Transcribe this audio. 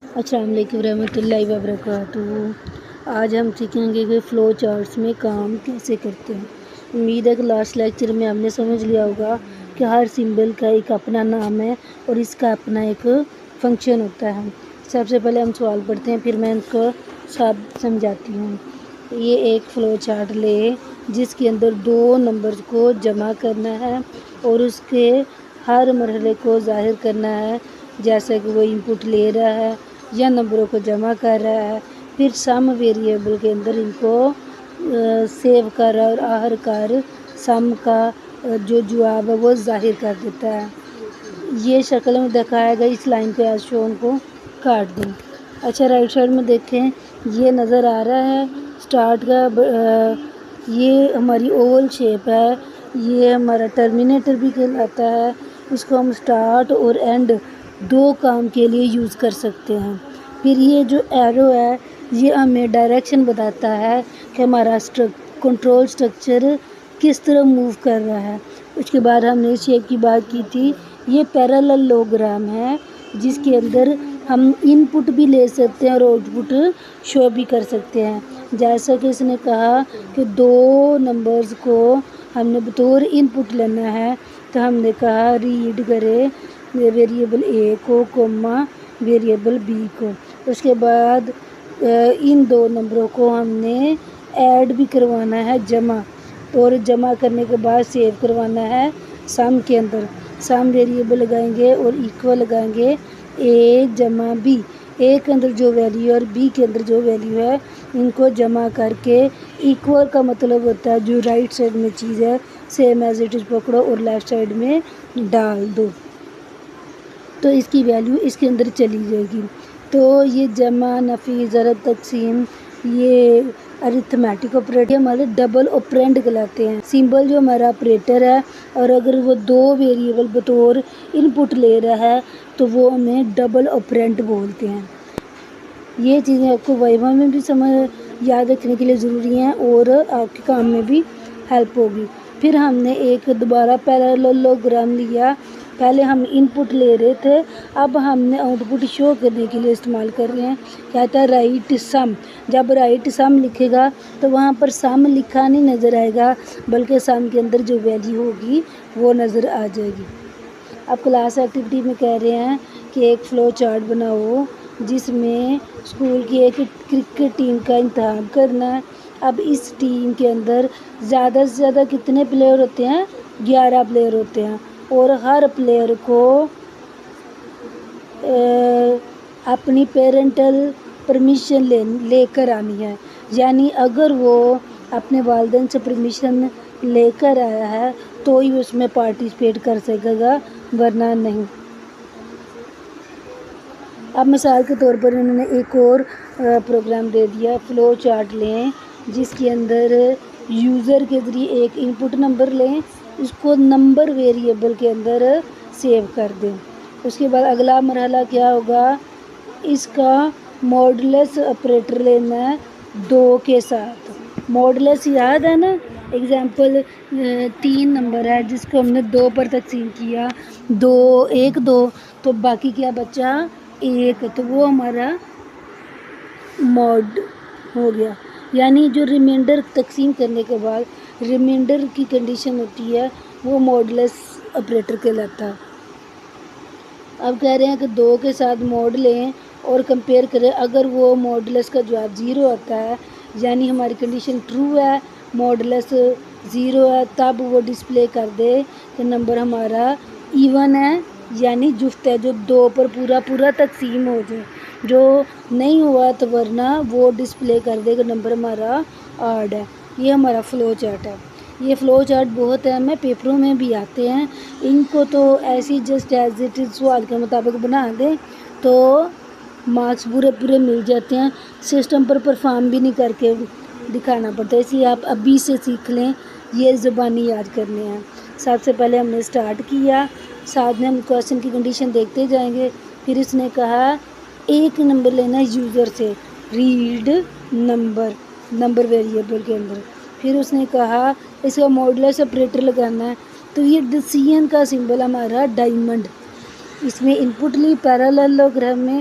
السلام علیکم ورحمۃ اللہ وبرکاتہ۔ آج ہم سیکھیں گے کہ فلو چارٹس میں کام کیسے کرتے ہیں۔ امید ہے کہ لاسٹ لیکچر میں ہم نے سمجھ لیا ہوگا کہ ہر سمبل کا ایک اپنا نام ہے اور اس کا اپنا ایک فنکشن ہوتا ہے۔ سب سے پہلے ہم سوال پڑھتے ہیں، پھر میں ان کو سب سمجھاتی ہوں۔ یہ ایک فلو چارٹ لے جس کے اندر دو نمبرز کو جمع کرنا ہے اور اس کے ہر مرحلے کو ظاہر کرنا ہے، جیسا کہ وہ ان پٹ لے رہا ہے یا نمبروں کو جمع کر رہا ہے، پھر سم ویریبل کے اندر ان کو سیو کر رہا ہے اور آخر کار سم کا جو جواب ہے وہ ظاہر کر دیتا ہے۔ یہ شکل میں دکھایا گیا، اس لائن پہ آج شو ان کو کاٹ دیں۔ اچھا، رائٹ سائڈ میں دیکھیں، یہ نظر آ رہا ہے سٹارٹ کا، یہ ہماری اوول شیپ ہے، یہ ہمارا ٹرمینیٹر بھی کہلاتا ہے۔ اس کو ہم سٹارٹ اور اینڈ دو کام کے لیے یوز کر سکتے ہیں۔ پھر یہ جو ایرو ہے یہ ہمیں ڈائریکشن بتاتا ہے کہ ہمارا کنٹرول سٹرکچر کس طرح موو کر رہا ہے۔ اس کے بعد ہم نے شیپ کی بات کی تھی، یہ پیراللوگرام ہے جس کے اندر ہم ان پٹ بھی لے سکتے ہیں اور آؤٹ پٹ شو بھی کر سکتے ہیں۔ جیسا کہ اس نے کہا کہ دو نمبرز کو ہم نے بطور ان پٹ لینا ہے، تو ہم نے کہا ریڈ کرے ویریبل اے کو کوما ویریبل بی کو۔ اس کے بعد ان دو نمبروں کو ہم نے ایڈ بھی کروانا ہے، جمع، اور جمع کرنے کے بعد سیو کروانا ہے سم کے اندر۔ سم ویریبل لگائیں گے اور ایکول لگائیں گے اے جمع بی، اے کے اندر جو ویلیو اور بی کے اندر جو ویلیو ہے ان کو جمع کر کے، ایکول کا مطلب ہوتا ہے جو رائٹ سائڈ میں چیز ہے سیم ایز اٹ از پکڑو اور لیفٹ سائڈ میں ڈال دو، تو اس کی ویلیو اس کے اندر چلی جائے گی۔ تو یہ جمع، نفی، ضرب، تقسیم، یہ ارتھمیٹک آپریٹر ہمارے ڈبل آپرینڈ کہلاتے ہیں۔ سمبل جو ہمارا آپریٹر ہے اور اگر وہ دو ویریبل بطور ان پٹ لے رہا ہے تو وہ ہمیں ڈبل آپرینڈ بولتے ہیں۔ یہ چیزیں آپ کو وائوا میں بھی یاد رکھنے کے لیے ضروری ہیں اور آپ کے کام میں بھی ہیلپ ہوگی۔ پھر ہم نے ایک دوبارہ پیراللوگرام لیا، پہلے ہم ان پٹ لے رہے تھے، اب ہم نے آؤٹ پٹ شو کرنے کے لیے استعمال کر رہے ہیں، کہتا ہے رائٹ سم۔ جب رائٹ سم لکھے گا تو وہاں پر سم لکھا نہیں نظر آئے گا بلکہ سم کے اندر جو ویلیو ہوگی وہ نظر آ جائے گی۔ اب کلاس ایکٹیویٹی میں کہہ رہے ہیں کہ ایک فلو چارٹ بناؤ جس میں اسکول کی ایک کرکٹ ٹیم کا انتخاب کرنا ہے۔ اب اس ٹیم کے اندر زیادہ سے زیادہ کتنے پلیئر ہوتے ہیں؟ 11 پلیئر ہوتے ہیں، اور ہر پلیئر کو اپنی پیرنٹل پرمیشن لے کر آنی ہے، یعنی اگر وہ اپنے والدین سے پرمیشن لے کر آیا ہے تو ہی اس میں پارٹیسپیٹ کر سکے گا، ورنہ نہیں۔ اب مثال کے طور پر انہوں نے ایک اور پروگرام دے دیا، فلو چارٹ لیں جس کے اندر یوزر کے ذریعے ایک ان پٹ نمبر لیں، اس کو نمبر ویریبل کے اندر سیو کر دیں۔ اس کے بعد اگلا مرحلہ کیا ہوگا، اس کا موڈولس آپریٹر لینا ہے 2 کے ساتھ۔ موڈولس یاد ہے نا، ایگزامپل 3 نمبر ہے جس کو ہم نے 2 پر تقسیم کیا، 2 1 2، تو باقی کیا بچا 1، تو وہ ہمارا موڈ ہو گیا، یعنی جو ریمائنڈر تقسیم کرنے کے بعد ریمائنڈر کی کنڈیشن ہوتی ہے وہ موڈولس آپریٹر کہلاتا ہے۔ اب کہہ رہے ہیں کہ 2 کے ساتھ موڈ لیں اور کمپیئر کریں، اگر وہ موڈولس کا جواب 0 آتا ہے یعنی ہماری کنڈیشن ٹرو ہے، موڈولس 0 ہے، تب وہ ڈسپلے کر دے کہ نمبر ہمارا ایون ہے یعنی جفت ہے، جو 2 پر پورا تقسیم ہو جائے۔ جو نہیں ہوا تو ورنہ وہ ڈسپلے کر دے کہ نمبر ہمارا آڈ ہے۔ یہ ہمارا فلو چارٹ ہے۔ یہ فلو چارٹ بہت اہم ہے، پیپروں میں بھی آتے ہیں، ان کو تو ایسی جسٹ ایز اٹ از سوال کے مطابق بنا دیں تو مارکس پورے مل جاتے ہیں، سسٹم پر پرفارم بھی نہیں کر کے دکھانا پڑتا، اس لیے آپ ابھی سے سیکھ لیں، یہ زبانی یاد کرنے ہیں۔ سب سے پہلے ہم نے سٹارٹ کیا، ساتھ میں ہم کوشچن کی کنڈیشن دیکھتے جائیں گے۔ پھر اس نے کہا ایک نمبر لینا یوزر سے، ریڈ نمبر ویریبل کے اندر۔ پھر اس نے کہا اس کا موڈولس آپریٹر لگانا ہے، تو یہ ڈیسیژن کا سمبل ہمارا ڈائمنڈ، اس میں ان پٹ لی پیراللوگرام میں